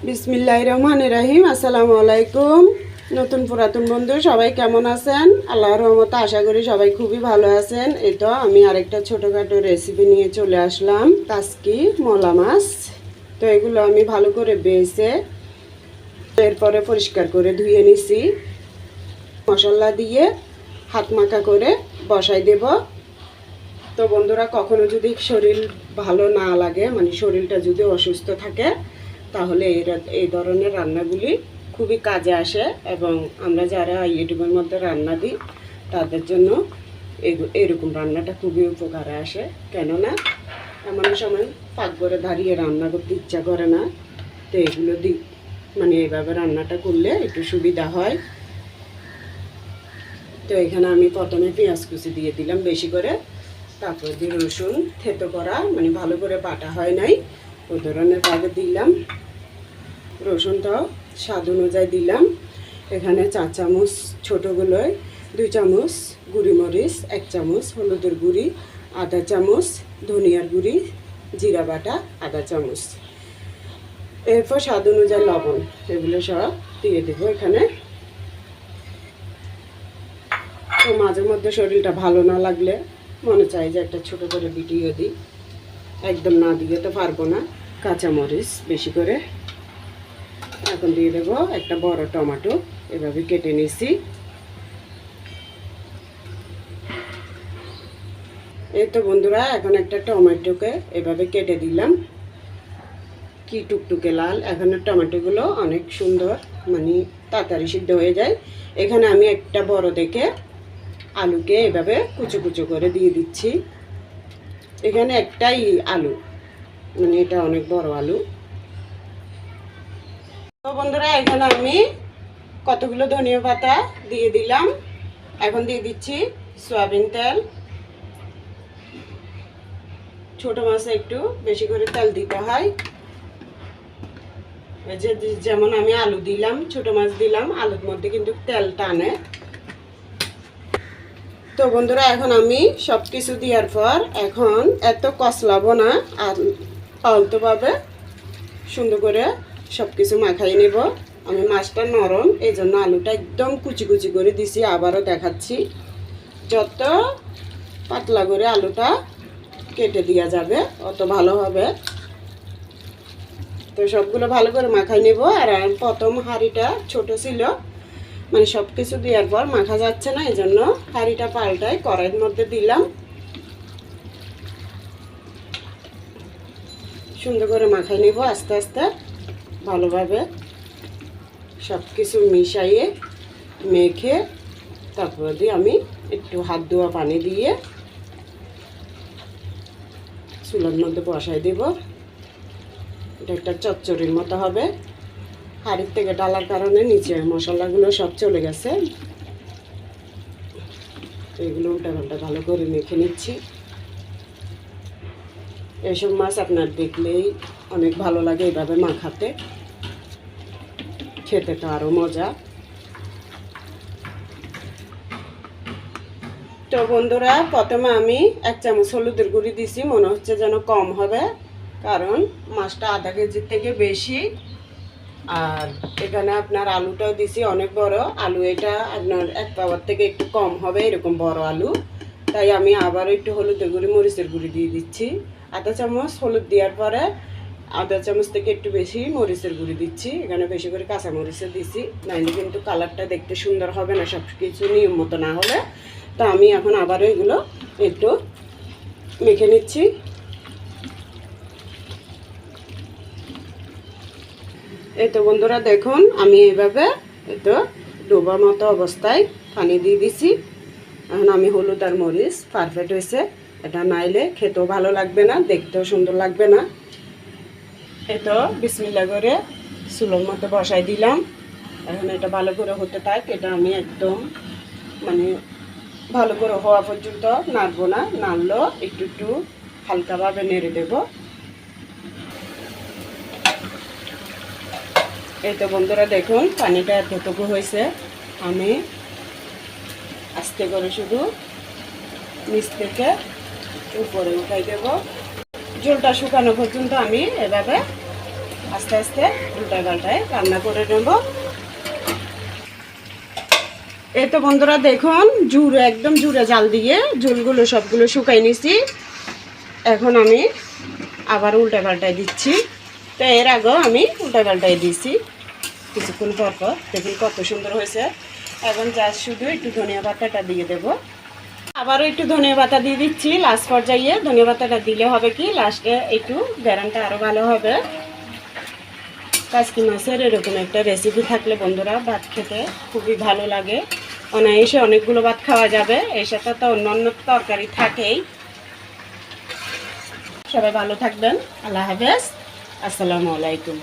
বিসমিল্লাহির রহমানির রহিম। আসসালামু আলাইকুম। নতুন পুরাতন বন্ধু সবাই কেমন আছেন? আল্লাহর রহমতে আশা করি সবাই খুবই ভালো আছেন। এই তো আমি আরেকটা ছোটোখাটো রেসিপি নিয়ে চলে আসলাম, কাসকি মলা মাছ। তো এগুলো আমি ভালো করে বেছে এরপরে পরিষ্কার করে ধুয়ে নিছি। মশলা দিয়ে হাত মাখা করে বসাই দেব। তো বন্ধুরা, কখনো যদি শরীর ভালো না লাগে, মানে শরীরটা যদি অসুস্থ থাকে, তাহলে এই ধরনের রান্নাগুলি খুবই কাজে আসে এবং আমরা যারা ইউটিউবের মধ্যে রান্না দিই তাদের জন্য এরকম রান্নাটা খুবই উপকারে আসে। কেননা এমন সময় পাকঘরে দাঁড়িয়ে রান্না করতে ইচ্ছা করে না, তো এগুলো মানে এইভাবে রান্নাটা করলে একটু সুবিধা হয়। তো এখানে আমি প্রথমে পেঁয়াজ কুচি দিয়ে দিলাম বেশি করে, তারপর দিয়ে রসুন থেতো করা, মানে ভালো করে বাটা হয় নাই ওই ধরনের ভাবে দিলাম। রসুনটাও স্বাদ অনুযায়ী দিলাম। এখানে 4 চামচ ছোটোগুলোয় 2 চামচ গুঁড়ি মরিচ, 1 চামচ হলুদের গুঁড়ি, আধা চামচ ধনিয়ার গুঁড়ি, জিরা বাটা আধা চামচ, এরপর স্বাদ অনুযায়ী লবণ, এগুলো সব দিয়ে দেবো এখানে। তো মাঝে মধ্যে শরীরটা ভালো না লাগলে মনে চাই যে একটা ছোটো করে ভিডিও দিই, একদম না দিয়ে তো পারবো না। কাঁচামরিচ বেশি করে এখন দিয়ে দেবো। একটা বড় টমেটো এভাবে কেটে নিছি। এই তো বন্ধুরা, এখন একটা টমেটোকে এভাবে কেটে দিলাম, কি টুকটুকে লাল। এখন টমেটোগুলো অনেক সুন্দর, মানে তাড়াতাড়ি সিদ্ধ হয়ে যায়। এখানে আমি একটা বড় দেখে আলুকে এভাবে কুচো কুচো করে দিয়ে দিচ্ছি। এখানে একটাই আলু, মানে এটা অনেক বড় আলু। তো বন্ধুরা, এখানে আমি কতগুলো ধনিয়া পাতা দিয়ে দিলাম। এখন দিয়ে দিচ্ছি সয়াবিন তেল। ছোট মাছে একটু বেশি করে তেল দিতে হয়। এই যে যেমন আমি আলু দিলাম, ছোট মাছ দিলাম, আলুর মধ্যে কিন্তু তেল টানে। তো বন্ধুরা, এখন আমি সব কিছু দেওয়ার পর এখন এত কষলাবো না, আর আলতোভাবে সুন্দর করে সব কিছু মাখাই নেব। আমি মাছটা নরম, এই জন্য আলুটা একদম কুচি কুচি করে দিছি। আবারও দেখাচ্ছি, যত পাতলা করে আলুটা কেটে দেওয়া যাবে অত ভালো হবে। তো সবগুলো ভালো করে মাখাই নেব। আর প্রথম হাঁড়িটা ছোট ছিল, মানে সব কিছু দেওয়ার পর মাখা যাচ্ছে না, এই জন্য হাঁড়িটা পাল্টাই কড়াইয়ের মধ্যে দিলাম। সুন্দর করে মাখাই নেব আস্তে আস্তে ভালোভাবে, সব কিছু মিশাইয়ে মেখে তারপর দিয়ে আমি একটু হাত ধোয়া পানি দিয়ে চুলার মধ্যে বসাই দেব। এটা একটা চচ্চড়ির মতো হবে। হাঁড়ির থেকে ডালার কারণে নিচে মশলাগুলো সব চলে গেছে। এগুলো উল্টা পাল্টা ভালো করে মেখে নিচ্ছি। এসব মাছ আপনার দেখলেই অনেক ভালো লাগে এইভাবে মাখাতে, খেতে তো আরও মজা। তো বন্ধুরা, প্রথমে আমি 1 চামচ হলুদের গুঁড়ি দিছি, মনে হচ্ছে যেন কম হবে, কারণ মাছটা আধা কেজির থেকে বেশি। আর এখানে আপনার আলুটাও দিছি অনেক বড় আলু, এটা আপনার 1 পাওয়ার থেকে একটু কম হবে, এরকম বড় আলু। তাই আমি আবার একটু হলুদের গুঁড়ি মরিচের গুঁড়ি দিয়ে দিচ্ছি। আধা চামচ হলুদ দেওয়ার পরে আধা চামচ থেকে একটু বেশি মরিচের গুঁড়ি দিচ্ছি। এখানে বেশি করে কাঁচা মরিচের দিচ্ছি, নাইলে কিন্তু কালারটা দেখতে সুন্দর হবে না সব কিছু নিয়ম মতো না হলে। তো আমি এখন আবারও এগুলো একটু মেখে নিচ্ছি। এই তো বন্ধুরা, দেখুন আমি এইভাবে এই তো ডোবা মতো অবস্থায় পানি দিয়ে দিছি। এখন আমি হলুদ আর মরিচ পারফেক্ট হয়েছে, এটা নাইলে খেতেও ভালো লাগবে না, দেখতেও সুন্দর লাগবে না। এই তো বিসমিল্লাহ করে চুলোর মধ্যে বসাই দিলাম। এখন এটা ভালো করে হতে থাক। এটা আমি একদম মানে ভালো করে হওয়া পর্যন্ত নাড়বো না, নাড়লেও একটু একটু হালকাভাবে নেড়ে দেব। এই তো বন্ধুরা, দেখুন পানিটা এতটুকু হয়েছে। আমি আস্তে করে শুধু নিচ থেকে উপরে উঠাই দেব। ঝোলটা শুকানো পর্যন্ত আমি এভাবে আস্তে আস্তে উল্টায় পাল্টায় রান্না করে নেব। এই তো বন্ধুরা দেখুন জুড়ে একদম জুড়ে জাল দিয়ে ঝোলগুলো সবগুলো শুকাই নিছি। এখন আমি আবার উল্টা পাল্টায় দিচ্ছি। তো এর আগেও আমি উল্টা পাল্টায় দিয়েছি কিছুক্ষণ পর পর। দেখুন কত সুন্দর হয়েছে। এখন যা শুধু একটু ধনিয়া পাতাটা দিয়ে দেব। আবারও একটু ধনিয়া পাতা দিয়ে দিচ্ছি লাস্ট পর্যায়ে। ধনিয়া পাতাটা দিলে হবে কি লাস্টে একটু গ্যারানটা আরও ভালো হবে। কাজকি মাছের এরকম একটা রেসিপি থাকলে বন্ধুরা ভাত খেতে খুবই ভালো লাগে। অনায়াসে অনেকগুলো ভাত খাওয়া যাবে। এর সাথে তো অন্যান্য তরকারি থাকেই। সবাই ভালো থাকবেন। আল্লাহ হাফেজ। আসসালামু আলাইকুম।